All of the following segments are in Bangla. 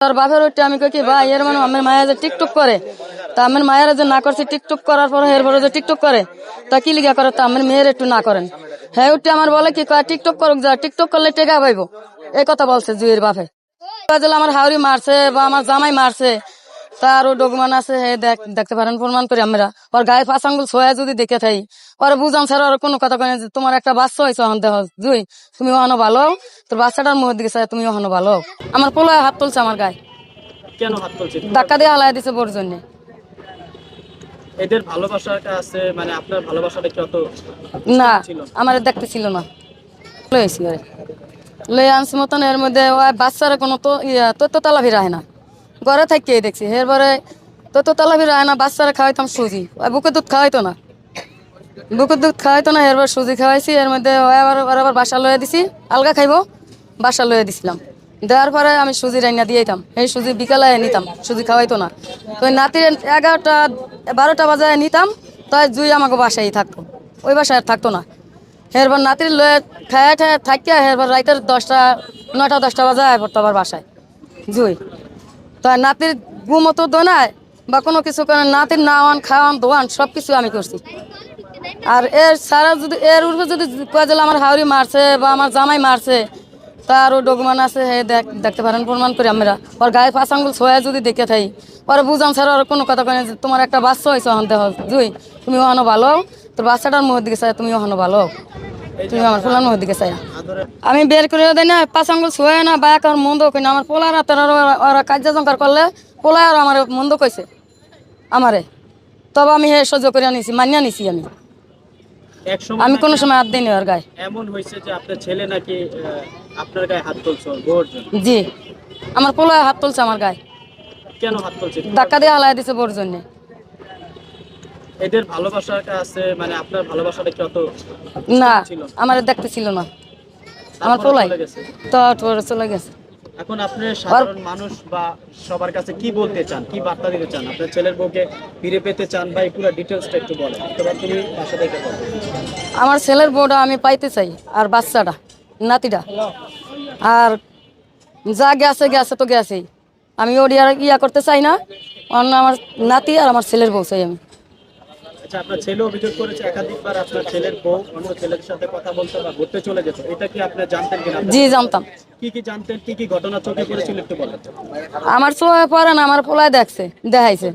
তোর বাপের ওইটা আমি কই কি ভাই এর মানে আমার মায়া যে টিকটক করে তা আমার মায়ের যে না করছি টিকটক করার পর এর পরে যে টিকটক করে তা কি লিগা করে তা আমার মেয়ের একটু না করেন। হ্যাঁ ওইটা আমার বলে কি কয় টিকটক করুক, যা টিকটক করলে টেকা পাইবো, এই কথা বলছে জুয়ের বাপে। আমার হাওড়ি মারছে বা আমার জামাই মারছে তারও ডকুমেন্ট আছে, দেখতে পারেন প্রমাণ করি আমরা। ওর গায়ে 5 আঙ্গুল ছোঁয়া যদি দেখে থাই ওরা বুঝান ছাড়া ওর কোনো কথা কয় না যে তোমার একটা বাচ্চা হয়েছে অহন দেহ জুই, তুমি ওখানো ভালো, তোর বাচ্চাটার মুখের দিকে চাই তুমি ওখানো ভালো। আমার পোলায় হাত তুলছে আমার গায়ে, কেন হাত তুলছে? ধাক্কা দিয়ে হালাই দিছে বোর জন্য। এদের ভালোবাসাটা আছে, মানে আপনার ভালোবাসাটা কি অত না ছিল? আমার দেখতে ছিল না, লইছি ওরে লই আনছি মতন। এর মধ্যে ওই বাচ্চারা কোনো তো তত্ত্ব তালা ভিড় না, ঘরে থাকি দেখছি এরপরে তত্ত্ব তালা ভিড় না। বাচ্চারা খাওয়াইতাম সুজি, ওই বুকের দুধ খাওয়াইতো না, বুকের দুধ খাওয়াইতো না। এরপর সুজি খাওয়াইছি, এর মধ্যে আবার বাসা লইয়া দিছি, আলগা খাইবো বাসা লইয়া দিছিলাম। দেওয়ার পরে আমি সুজি রান্না দিয়ে দিতাম, এই সুজি বিকালে নিতাম, সুজি খাওয়াইতো না। তো ওই নাতির 11টা 12টা বাজায় নিতাম, তাই জুই আমাকে বাসায় থাকতো, ওই বাসায় আর থাকতো না। এরপর নাতির লয়ে খায়া খায়া থাকিয়া এরপর রাইতের 10টা 9টা 10টা বাজায় পড়তো আবার বাসায় জুই। তো নাতির ঘুমতো দোনায় বা কোনো কিছু করে নাতির নাওয়ান খাওয়ান দোয়ান সব কিছু আমি করছি। আর এর সারা যদি এর উপরে যদি কয়ে দিলে আমার হাওড়ি মারছে বা আমার জামাই মারছে তারও ডকুমেন্ট আছে, দেখতে পারেন প্রমাণ করি আমরা। ওর গায়ে 5 আঙ্গুল ছোঁয়া যদি দেখে থাই ওরা বুঝান ছাড়া ওর কোনো কথা কয় না যে তোমার একটা বাচ্চা হয়েছে অহন দেহ জুই, তুমি ওখানো ভালো, তোর বাচ্চাটার মুখের দিকে চাই তুমি ওখানো ভালো, তুমি আমার পোলার মুখের দিকে চাই। আমি বের করে দেয় না 5 আঙ্গুল ছোঁয়া না বা এক মন্দ কই না। আমার পোলার হাতের ওরা কার্য জঙ্কার করলে পোলা আর আমার মন্দ কইছে আমারে, তবে আমি সহ্য করে নিছি, মানিয়া নিছি আমি। আমি কোনো সময় হাত দিইনি ওর গায়ে। এমন হয়েছে যে আপনার ছেলে নাকি আপনার গায়ে হাত তুলছে ওর বউর জন্য? জি আমার পোলায় হাত তুলছে আমার গায়ে, কেন হাত তুলছে? ধাক্কা দিয়ে হালাই দিছে বোর জন্য। এদের ভালোবাসাটা আছে, মানে আপনার ভালোবাসাটা কি অত না ছিল? আমার দেখতে ছিল না, আমার তারপরে পোলাই চলে গেছে। তো চলে গেছে। এখন আপনি সাধারণ মানুষ বা সবার কাছে কি বলতে চান, কি বার্তা দিতে চান? আপনার ছেলের বউকে ফিরে পেতে চান বা এই পুরো ডিটেলসটা একটু বলেন, অথবা তুমি বাসা থেকে বলেন। আমার ছেলের বউটা আমি পাইতে চাই, আর বাচ্চাটা নাতিটা, আর যা গেছে গেছে তো গেছেই। আমি ওর ইয়া করতে চাই না, অন্য আমার নাতি আর আমার ছেলের বউ চাই আমি। আচ্ছা, আপনার ছেলে অভিযোগ করেছে একাধিকবার আপনার ছেলের বউ অন্য ছেলের সাথে কথা বলতে বা ঘুরতে চলে যেত, এটা কি আপনি জানতেন কিনা? জি জানতাম। কি কি জানতেন, কি কি ঘটনা চোখে পড়েছিল একটু বলেন। আমার চোখে পড়ে না, আমার পোলায় দেখছে দেখাইছে।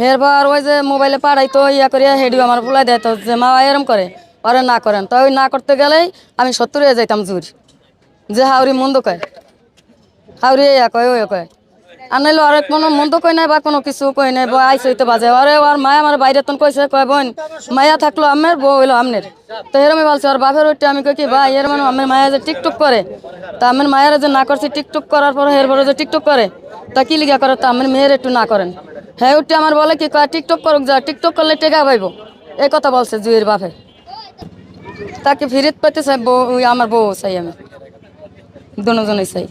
এরপর ওই যে মোবাইলে পাঠাইতো ইয়া করিয়া হেডিও আমার পোলায় দেয় যে মা এরম করে ওরা না করেন, তো ওই না করতে গেলেই আমি 70 হয়ে যাইতাম জুর, যে হাওড়ি মন্দ কয়, হাওড়ি ইয়া কয় ওই কয়। আর নাইলে আরেক কোনো মন্দ কই নাই বা কোনো কিছু কই নাই, আইসে হইতে বাজে আরে ওর মায় আমার বাইরে তন কইছে কয় বোন মায়া থাকলো আমের বউ হইলো আমনের। তো এরমই বলছে ওর বাপের ওইটা আমি কই কি ভাই এর মানে আমার মায়া যে টিকটক করে তা আমার মায়ের যে না করছি টিকটক করার পর এর পরে যে টিকটক করে তা কি লিগা করে তা আমার মেয়ের একটু না করেন। হ্যাঁ ওইটা আমার বলে কি কয় টিকটক করুক, যা টিকটক করলে টেকা পাইবো, এই কথা বলছে জুয়ের বাপে। তাকে ফিরিত পেতে চাই বউ, আমার বউ চাই আমি, দুজনেই চাই।